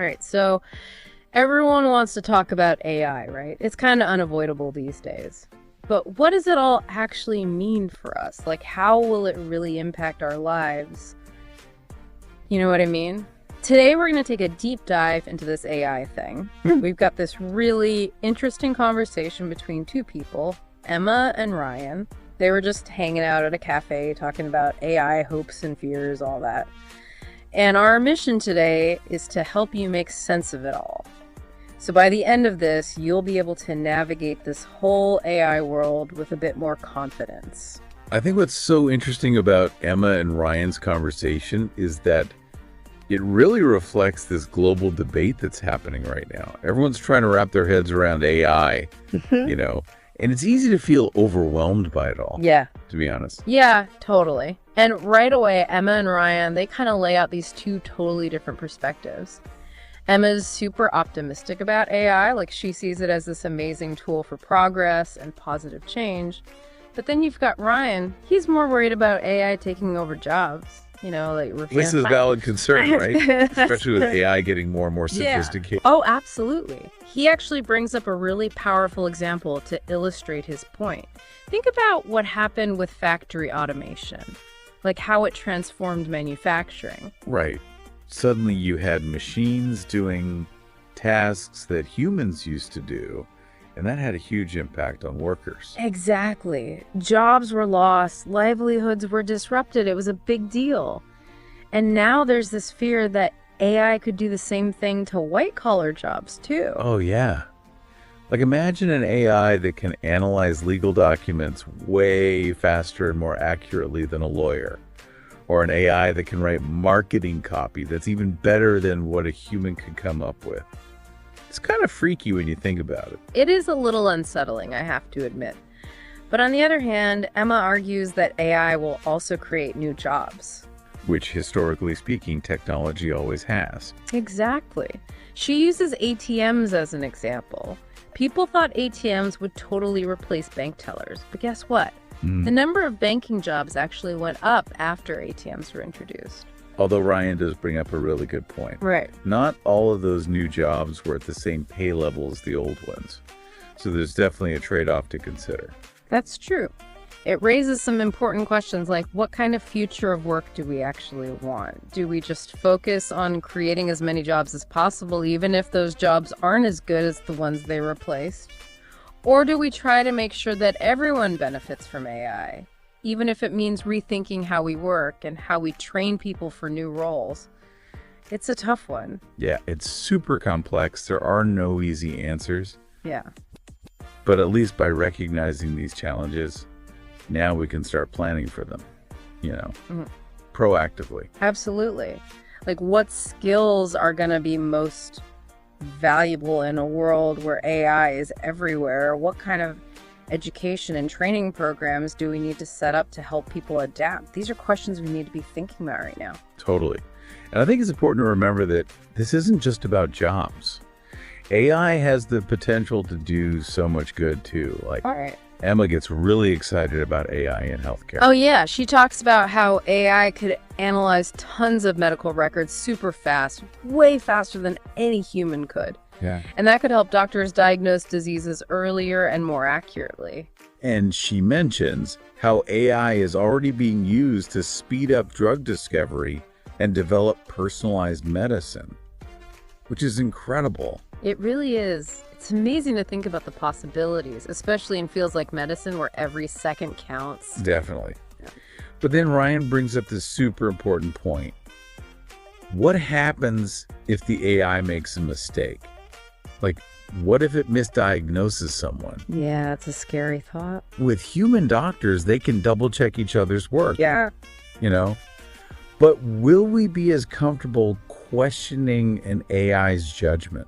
All right, so everyone wants to talk about AI, right? It's kind of unavoidable these days. But what does it all actually mean for us? Like, how will it really impact our lives? You know what I mean? Today, we're going to take a deep dive into this AI thing. We've got this really interesting conversation between two people, Emma and Ryan. They were just hanging out at a cafe talking about AI hopes and fears, all that. And our mission today is to help you make sense of it all. So by the end of this, you'll be able to navigate this whole AI world with a bit more confidence. I think what's so interesting about Emma and Ryan's conversation is that it really reflects this global debate that's happening right now. Everyone's trying to wrap their heads around AI, and it's easy to feel overwhelmed by it all. Yeah. To be honest. Yeah, totally. And right away, Emma and Ryan, they kind of lay out these two totally different perspectives. Emma's super optimistic about AI, like she sees it as this amazing tool for progress and positive change. But then you've got Ryan, he's more worried about AI taking over jobs. This is a valid concern, right? Especially with AI getting more and more sophisticated. Yeah. Oh, absolutely. He actually brings up a really powerful example to illustrate his point. Think about what happened with factory automation, like how it transformed manufacturing. Right. Suddenly you had machines doing tasks that humans used to do, and that had a huge impact on workers. Exactly. Jobs were lost, livelihoods were disrupted. It was a big deal. And now there's this fear that AI could do the same thing to white-collar jobs, too. Oh, yeah. Like, imagine an AI that can analyze legal documents way faster and more accurately than a lawyer. Or an AI that can write marketing copy that's even better than what a human could come up with. It's kind of freaky when you think about it. It is a little unsettling, I have to admit. But on the other hand, Emma argues that AI will also create new jobs. Which, historically speaking, technology always has. Exactly. She uses ATMs as an example. People thought ATMs would totally replace bank tellers, but guess what? The number of banking jobs actually went up after ATMs were introduced. Although Ryan does bring up a really good point. Right. Not all of those new jobs were at the same pay level as the old ones. So there's definitely a trade-off to consider. That's true. It raises some important questions like what kind of future of work do we actually want? Do we just focus on creating as many jobs as possible, even if those jobs aren't as good as the ones they replaced? Or do we try to make sure that everyone benefits from AI, even if it means rethinking how we work and how we train people for new roles? It's a tough one. Yeah, it's super complex. There are no easy answers. Yeah. But at least by recognizing these challenges, now we can start planning for them, proactively. Absolutely. Like, what skills are going to be most valuable in a world where AI is everywhere? What kind of education and training programs do we need to set up to help people adapt? These are questions we need to be thinking about right now. Totally. And I think it's important to remember that this isn't just about jobs. AI has the potential to do so much good too. Like, all right. Emma gets really excited about AI in healthcare. Oh, yeah. She talks about how AI could analyze tons of medical records super fast, way faster than any human could. Yeah. And that could help doctors diagnose diseases earlier and more accurately. And she mentions how AI is already being used to speed up drug discovery and develop personalized medicine, which is incredible. It really is. It's amazing to think about the possibilities, especially in fields like medicine where every second counts. Definitely. Yeah. But then Ryan brings up this super important point. What happens if the AI makes a mistake? Like, what if it misdiagnoses someone? Yeah, it's a scary thought. With human doctors, they can double check each other's work. Yeah. But will we be as comfortable questioning an AI's judgment?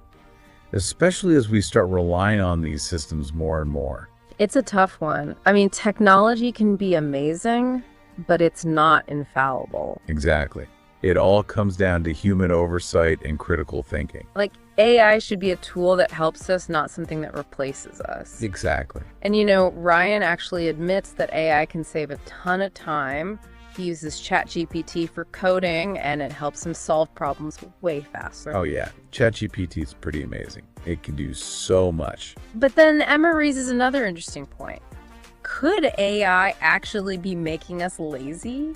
Especially as we start relying on these systems more and more. It's a tough one. I mean, technology can be amazing, but it's not infallible. Exactly. It all comes down to human oversight and critical thinking. Like, AI should be a tool that helps us, not something that replaces us. Exactly. And Ryan actually admits that AI can save a ton of time He uses ChatGPT for coding, and it helps him solve problems way faster. Oh yeah, ChatGPT is pretty amazing. It can do so much. But then Emma raises another interesting point. Could AI actually be making us lazy?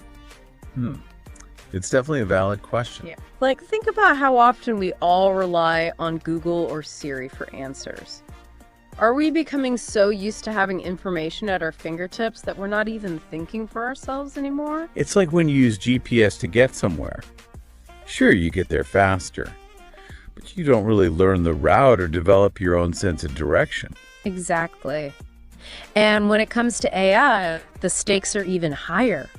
It's definitely a valid question. Yeah. Like, think about how often we all rely on Google or Siri for answers. Are we becoming so used to having information at our fingertips that we're not even thinking for ourselves anymore? It's like when you use GPS to get somewhere. Sure, you get there faster, but you don't really learn the route or develop your own sense of direction. Exactly. And when it comes to AI, the stakes are even higher.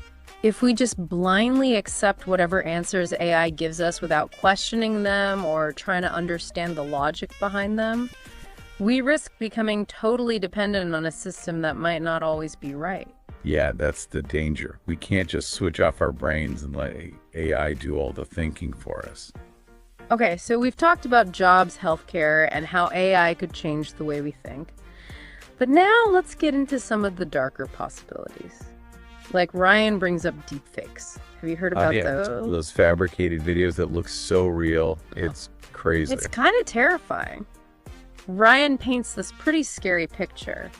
If we just blindly accept whatever answers AI gives us without questioning them or trying to understand the logic behind them, we risk becoming totally dependent on a system that might not always be right. Yeah, that's the danger. We can't just switch off our brains and let AI do all the thinking for us. Okay, so we've talked about jobs, healthcare, and how AI could change the way we think. But now let's get into some of the darker possibilities. Like Ryan brings up deepfakes. Have you heard about those? Those fabricated videos that look so real. It's crazy. It's kind of terrifying. Ryan paints this pretty scary picture.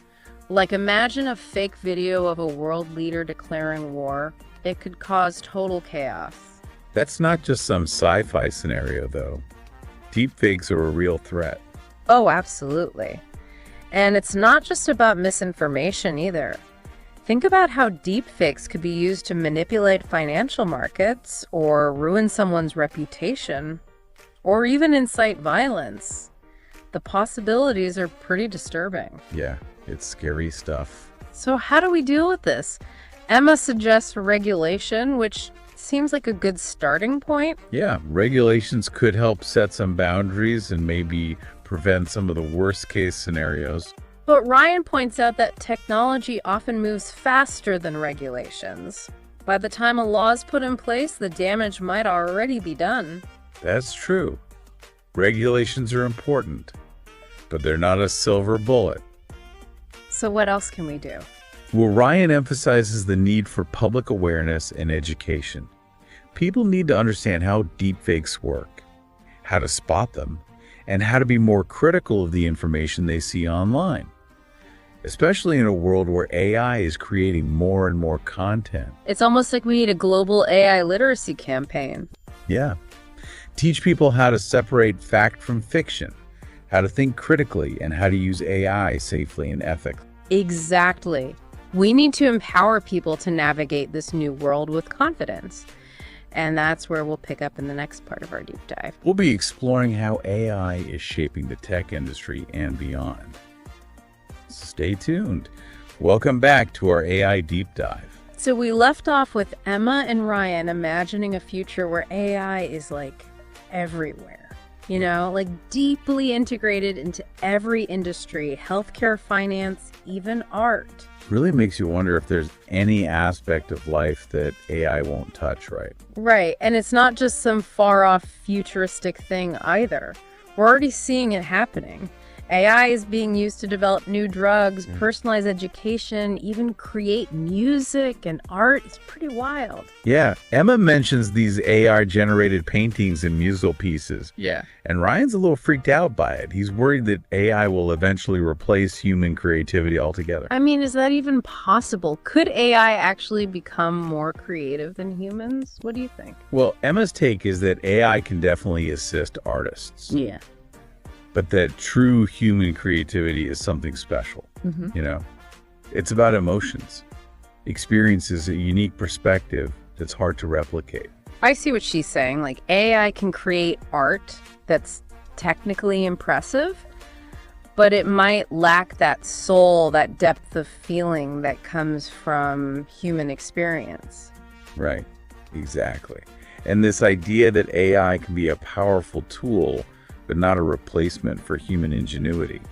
Like, imagine a fake video of a world leader declaring war. It could cause total chaos. That's not just some sci-fi scenario, though. Deepfakes are a real threat. Oh, absolutely. And it's not just about misinformation either. Think about how deepfakes could be used to manipulate financial markets or ruin someone's reputation or even incite violence. The possibilities are pretty disturbing. Yeah, it's scary stuff. So how do we deal with this? Emma suggests regulation, which seems like a good starting point. Yeah, regulations could help set some boundaries and maybe prevent some of the worst case scenarios. But Ryan points out that technology often moves faster than regulations. By the time a law is put in place, the damage might already be done. That's true. Regulations are important, but they're not a silver bullet. So what else can we do? Well, Ryan emphasizes the need for public awareness and education. People need to understand how deepfakes work, how to spot them, and how to be more critical of the information they see online, especially in a world where AI is creating more and more content. It's almost like we need a global AI literacy campaign. Yeah. Teach people how to separate fact from fiction, how to think critically, and how to use AI safely and ethically. Exactly. We need to empower people to navigate this new world with confidence. And that's where we'll pick up in the next part of our deep dive. We'll be exploring how AI is shaping the tech industry and beyond. Stay tuned. Welcome back to our AI deep dive. So we left off with Emma and Ryan imagining a future where AI is like everywhere, like deeply integrated into every industry, healthcare, finance, even art. Really makes you wonder if there's any aspect of life that AI won't touch, right? Right, and it's not just some far-off futuristic thing either. We're already seeing it happening. AI is being used to develop new drugs, personalize education, even create music and art. It's pretty wild. Yeah, Emma mentions these AR-generated paintings and musical pieces. Yeah. And Ryan's a little freaked out by it. He's worried that AI will eventually replace human creativity altogether. I mean, is that even possible? Could AI actually become more creative than humans? What do you think? Well, Emma's take is that AI can definitely assist artists. Yeah. But that true human creativity is something special. It's about emotions, experiences, a unique perspective that's hard to replicate. I see what she's saying. Like, AI can create art that's technically impressive, but it might lack that soul, that depth of feeling that comes from human experience. Right, exactly. And this idea that AI can be a powerful tool but not a replacement for human ingenuity.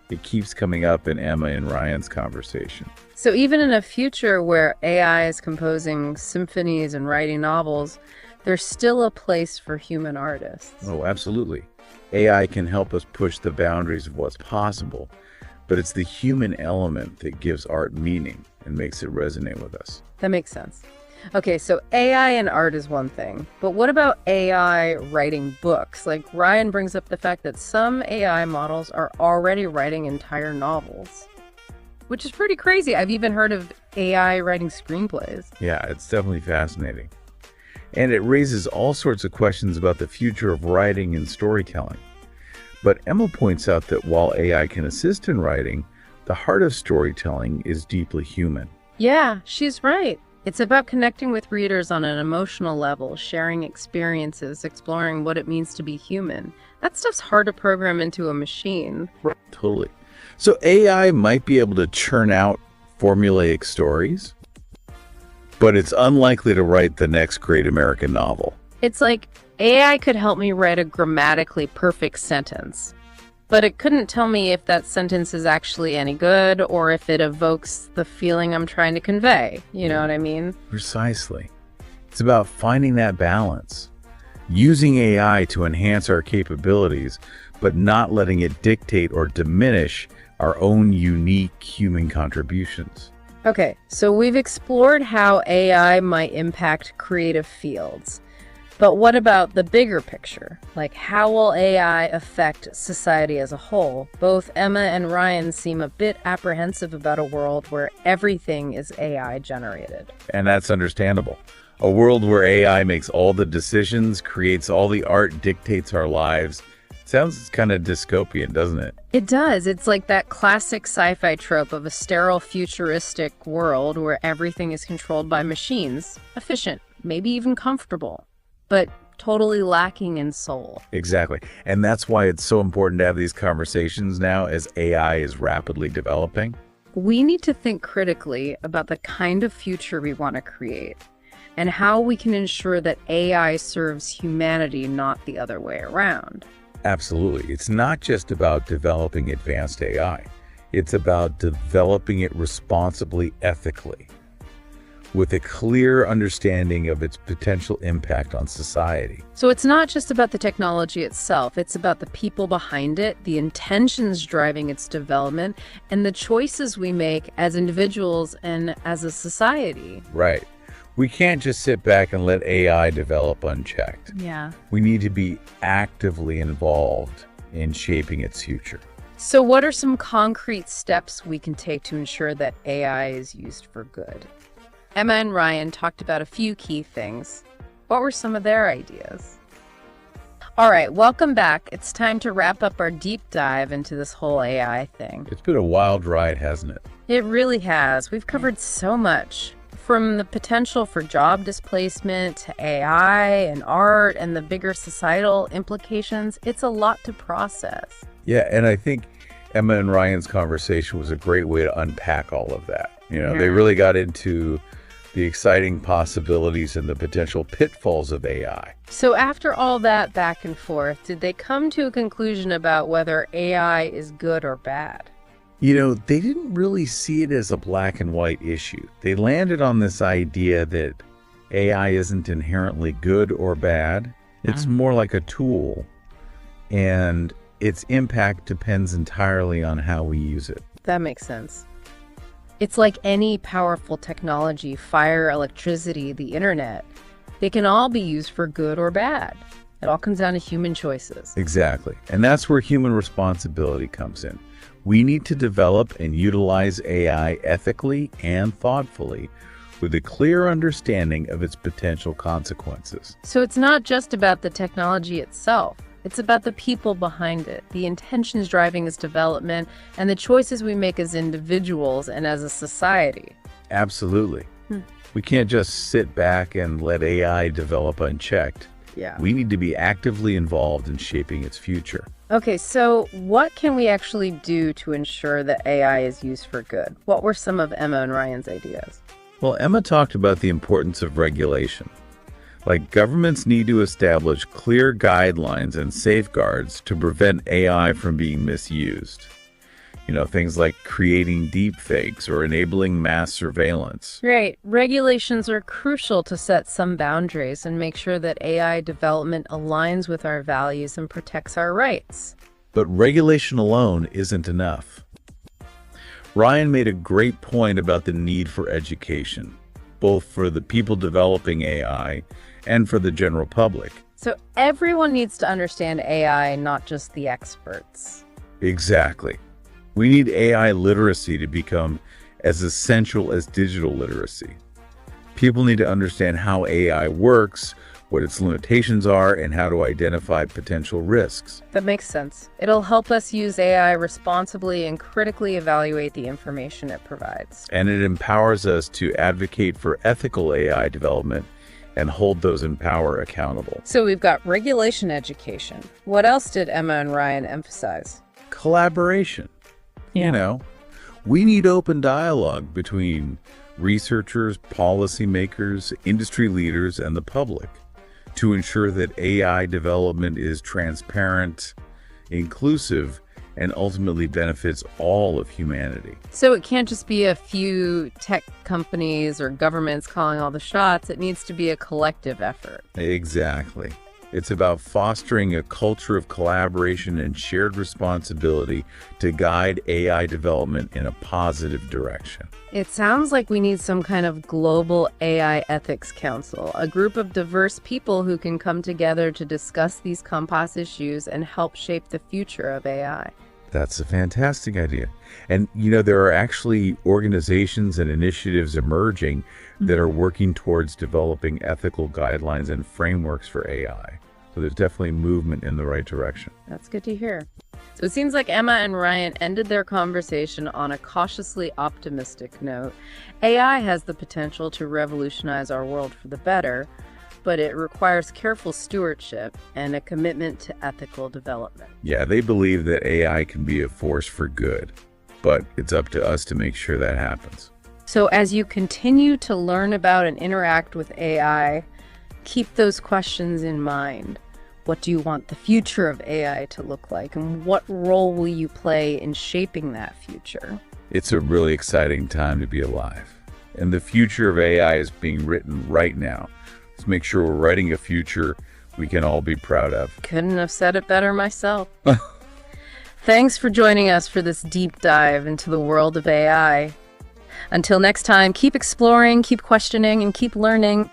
It keeps coming up in Emma and Ryan's conversation. So even in a future where AI is composing symphonies and writing novels, there's still a place for human artists. Oh, absolutely. AI can help us push the boundaries of what's possible, but it's the human element that gives art meaning and makes it resonate with us. That makes sense. Okay, so AI and art is one thing, but what about AI writing books? Like Ryan brings up the fact that some AI models are already writing entire novels, which is pretty crazy. I've even heard of AI writing screenplays. Yeah, it's definitely fascinating. And it raises all sorts of questions about the future of writing and storytelling. But Emma points out that while AI can assist in writing, the heart of storytelling is deeply human. Yeah, she's right. It's about connecting with readers on an emotional level, sharing experiences, exploring what it means to be human. That stuff's hard to program into a machine. Right. Totally. So AI might be able to churn out formulaic stories, but it's unlikely to write the next great American novel. It's like AI could help me write a grammatically perfect sentence, but it couldn't tell me if that sentence is actually any good or if it evokes the feeling I'm trying to convey. You know what I mean? Precisely. It's about finding that balance, using AI to enhance our capabilities, but not letting it dictate or diminish our own unique human contributions. Okay, so we've explored how AI might impact creative fields. But what about the bigger picture? Like, how will AI affect society as a whole? Both Emma and Ryan seem a bit apprehensive about a world where everything is AI generated. And that's understandable. A world where AI makes all the decisions, creates all the art, dictates our lives. Sounds kind of dystopian, doesn't it? It does. It's like that classic sci-fi trope of a sterile, futuristic world where everything is controlled by machines. Efficient, maybe even comfortable, but totally lacking in soul. Exactly. And that's why it's so important to have these conversations now as AI is rapidly developing. We need to think critically about the kind of future we want to create and how we can ensure that AI serves humanity, not the other way around. Absolutely. It's not just about developing advanced AI. It's about developing it responsibly, ethically, with a clear understanding of its potential impact on society. So it's not just about the technology itself, it's about the people behind it, the intentions driving its development, and the choices we make as individuals and as a society. Right. We can't just sit back and let AI develop unchecked. Yeah. We need to be actively involved in shaping its future. So what are some concrete steps we can take to ensure that AI is used for good? Emma and Ryan talked about a few key things. What were some of their ideas? All right, welcome back. It's time to wrap up our deep dive into this whole AI thing. It's been a wild ride, hasn't it? It really has. We've covered so much. From the potential for job displacement to AI and art and the bigger societal implications, it's a lot to process. Yeah, and I think Emma and Ryan's conversation was a great way to unpack all of that. You know, they really got into the exciting possibilities and the potential pitfalls of AI. So after all that back and forth, did they come to a conclusion about whether AI is good or bad? You know, they didn't really see it as a black and white issue. They landed on this idea that AI isn't inherently good or bad. It's more like a tool, and its impact depends entirely on how we use it. That makes sense. It's like any powerful technology, fire, electricity, the internet. They can all be used for good or bad. It all comes down to human choices. Exactly. And that's where human responsibility comes in. We need to develop and utilize AI ethically and thoughtfully with a clear understanding of its potential consequences. So it's not just about the technology itself. It's about the people behind it, the intentions driving its development, and the choices we make as individuals and as a society. Absolutely. We can't just sit back and let AI develop unchecked. Yeah. We need to be actively involved in shaping its future. Okay, so what can we actually do to ensure that AI is used for good? What were some of Emma and Ryan's ideas? Well, Emma talked about the importance of regulation. Like, governments need to establish clear guidelines and safeguards to prevent AI from being misused. You know, things like creating deep fakes or enabling mass surveillance. Right. Regulations are crucial to set some boundaries and make sure that AI development aligns with our values and protects our rights. But regulation alone isn't enough. Ryan made a great point about the need for education. both for the people developing AI and for the general public. So everyone needs to understand AI, not just the experts. Exactly. We need AI literacy to become as essential as digital literacy. People need to understand how AI works, what its limitations are, and how to identify potential risks. That makes sense. It'll help us use AI responsibly and critically evaluate the information it provides. And it empowers us to advocate for ethical AI development and hold those in power accountable. So we've got regulation education. What else did Emma and Ryan emphasize? Collaboration. We need open dialogue between researchers, policymakers, industry leaders, and the public to ensure that AI development is transparent, inclusive, and ultimately benefits all of humanity. So it can't just be a few tech companies or governments calling all the shots. It needs to be a collective effort. Exactly. It's about fostering a culture of collaboration and shared responsibility to guide AI development in a positive direction. It sounds like we need some kind of global AI ethics council, a group of diverse people who can come together to discuss these complex issues and help shape the future of AI. That's a fantastic idea. And, there are actually organizations and initiatives emerging that are working towards developing ethical guidelines and frameworks for AI. So there's definitely movement in the right direction. That's good to hear. So it seems like Emma and Ryan ended their conversation on a cautiously optimistic note. AI has the potential to revolutionize our world for the better, but it requires careful stewardship and a commitment to ethical development. Yeah, they believe that AI can be a force for good, but it's up to us to make sure that happens. So as you continue to learn about and interact with AI, keep those questions in mind. What do you want the future of AI to look like? And what role will you play in shaping that future? It's a really exciting time to be alive. And the future of AI is being written right now. Let's make sure we're writing a future we can all be proud of. Couldn't have said it better myself. Thanks for joining us for this deep dive into the world of AI. Until next time, keep exploring, keep questioning, and keep learning.